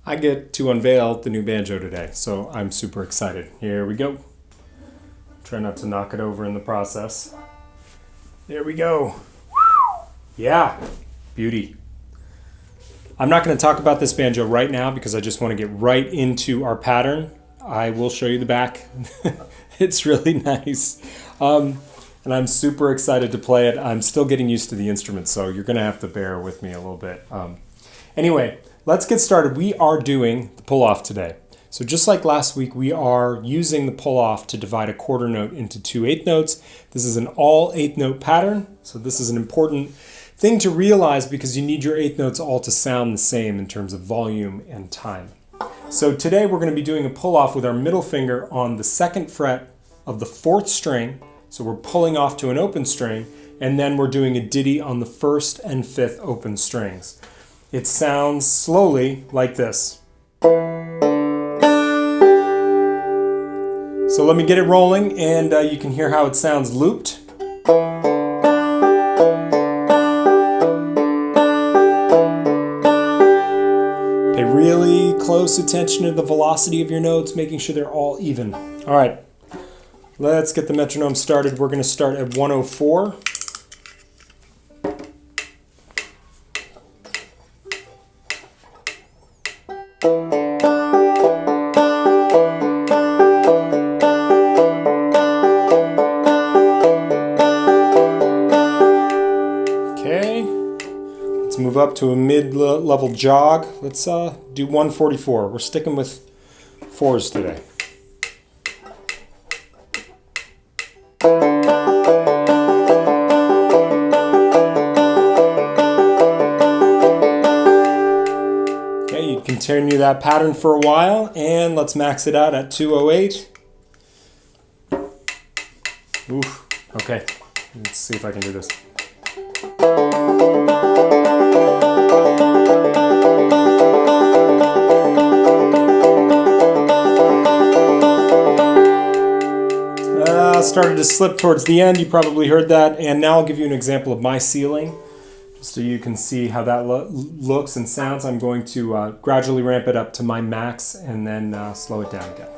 I get to unveil the new banjo today, so I'm super excited. Here we go. Try not to knock it over in the process. There we go. Yeah, beauty. I'm not going to talk about this banjo right now because I just want to get right into our pattern. I will show you the back. It's really nice. And I'm super excited to play it. I'm still getting used to the instrument, so you're going to have to bear with me a little bit. Anyway, let's get started. We are doing the pull-off today. So just like last week, we are using the pull-off to divide a quarter note into two eighth notes. This is an all eighth note pattern, so this is an important thing to realize because you need your eighth notes all to sound the same in terms of volume and time. So today we're going to be doing a pull-off with our middle finger on the second fret of the fourth string. So we're pulling off to an open string, and then we're doing a ditty on the first and fifth open strings. It sounds slowly like this. So let me get it rolling, and you can hear how it sounds looped. Pay really close attention to the velocity of your notes, making sure they're all even. All right, let's get the metronome started. We're going to start at 104. Move up to a mid-level jog. Let's do 144. We're sticking with fours today. Okay, you continue that pattern for a while, and let's max it out at 208. Oof. Okay, let's see if I can do this. Started to slip towards the end. You probably heard that. And now I'll give you an example of my ceiling, so you can see how that looks and sounds. I'm going to gradually ramp it up to my max and then slow it down again.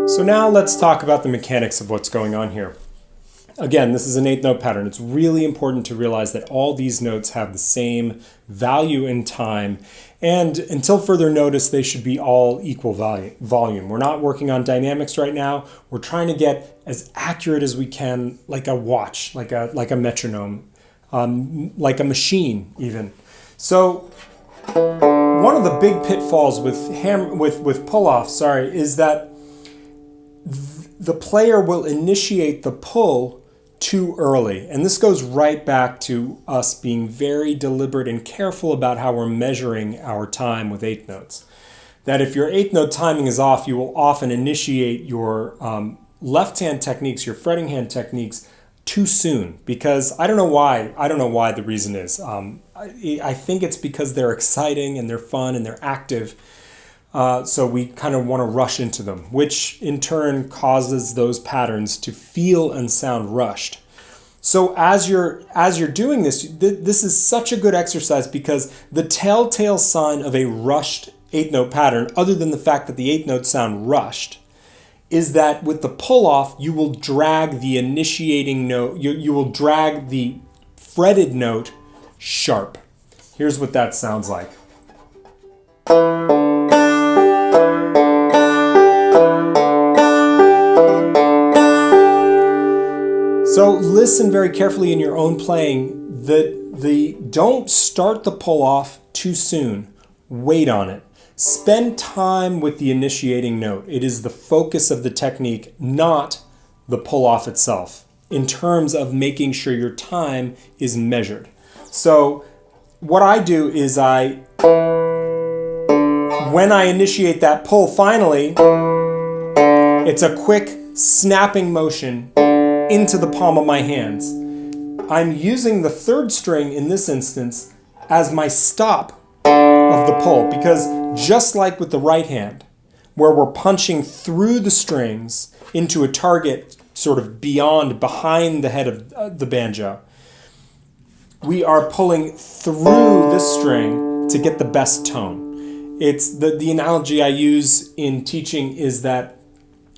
So now let's talk about the mechanics of what's going on here. Again, this is an eighth note pattern. It's really important to realize that all these notes have the same value in time, and until further notice, they should be all equal volume. We're not working on dynamics right now. We're trying to get as accurate as we can, like a watch, like a metronome, like a machine even. So one of the big pitfalls with pull-off, is that the player will initiate the pull too early. And this goes right back to us being very deliberate and careful about how we're measuring our time with eighth notes. That if your eighth note timing is off, you will often initiate your left hand techniques, your fretting hand techniques too soon, because I don't know why the reason is. I think it's because they're exciting and they're fun and they're active. So we kind of want to rush into them, which in turn causes those patterns to feel and sound rushed. So as you're doing this, this is such a good exercise, because the telltale sign of a rushed eighth note pattern, other than the fact that the eighth notes sound rushed, is that with the pull-off, you will drag the initiating note, you will drag the fretted note sharp. Here's what that sounds like. So listen very carefully in your own playing. Don't start the pull-off too soon. Wait on it. Spend time with the initiating note. It is the focus of the technique, not the pull-off itself, in terms of making sure your time is measured. So what I do is when I initiate that pull finally, it's a quick snapping motion into the palm of my hands. I'm using the third string in this instance as my stop of the pull, because just like with the right hand, where we're punching through the strings into a target sort of behind the head of the banjo, we are pulling through this string to get the best tone. It's the analogy I use in teaching is that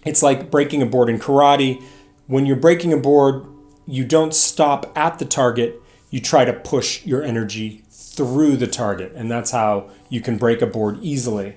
it's like breaking a board in karate. When you're breaking a board, you don't stop at the target, you try to push your energy through the target, and that's how you can break a board easily.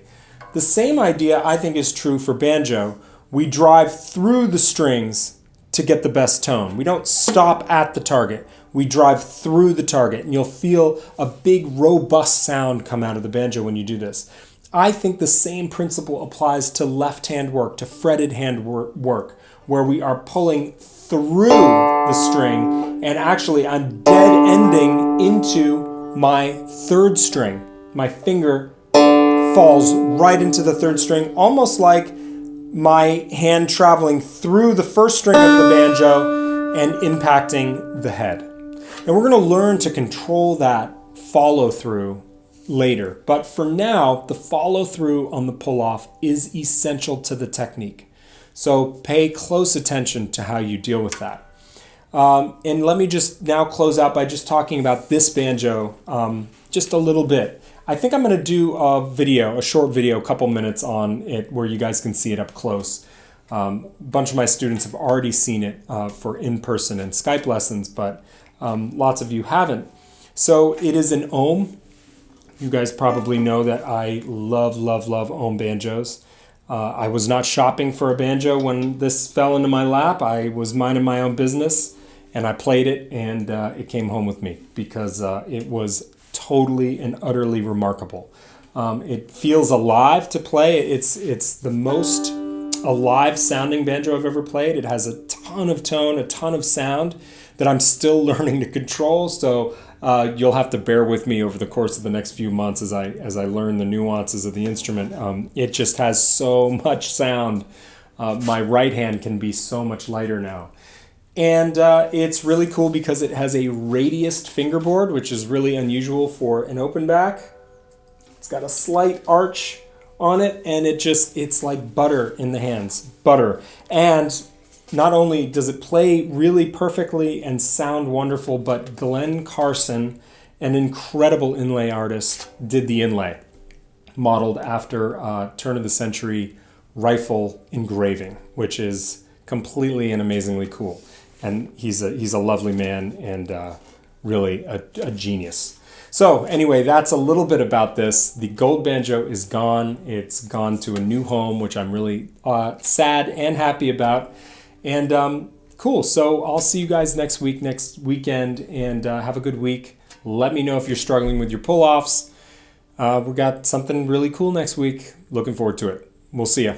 The same idea I think is true for banjo. We drive through the strings to get the best tone. We don't stop at the target. We drive through the target, and you'll feel a big, robust sound come out of the banjo when you do this. I think the same principle applies to left hand work, to fretted hand work, where we are pulling through the string, and actually I'm dead ending into my third string. My finger falls right into the third string, almost like my hand traveling through the first string of the banjo and impacting the head. And we're going to learn to control that follow through later. But for now, the follow through on the pull off is essential to the technique. So pay close attention to how you deal with that. And let me just now close out by just talking about this banjo just a little bit. I think I'm going to do a short video, a couple minutes on it where you guys can see it up close. A bunch of my students have already seen it for in-person and Skype lessons, but lots of you haven't. So it is an ohm. You guys probably know that I love, love, love ohm banjos. I was not shopping for a banjo when this fell into my lap. I was minding my own business, and I played it, and it came home with me because it was totally and utterly remarkable. It feels alive to play. It's the most alive sounding banjo I've ever played. It has a ton of tone, a ton of sound that I'm still learning to control. So you'll have to bear with me over the course of the next few months as I learn the nuances of the instrument. It just has so much sound. My right hand can be so much lighter now. And it's really cool because it has a radiused fingerboard, which is really unusual for an open back. It's got a slight arch on it, and it's like butter in the hands. Butter. And not only does it play really perfectly and sound wonderful, but Glenn Carson, an incredible inlay artist, did the inlay, modeled after turn of the century rifle engraving, which is completely and amazingly cool. And he's a lovely man and really a genius. So anyway, that's a little bit about this. The gold banjo is gone. It's gone to a new home, which I'm really sad and happy about. And cool. So I'll see you guys next weekend, and have a good week. Let me know if you're struggling with your pull-offs. We got something really cool next week. Looking forward to it. We'll see ya.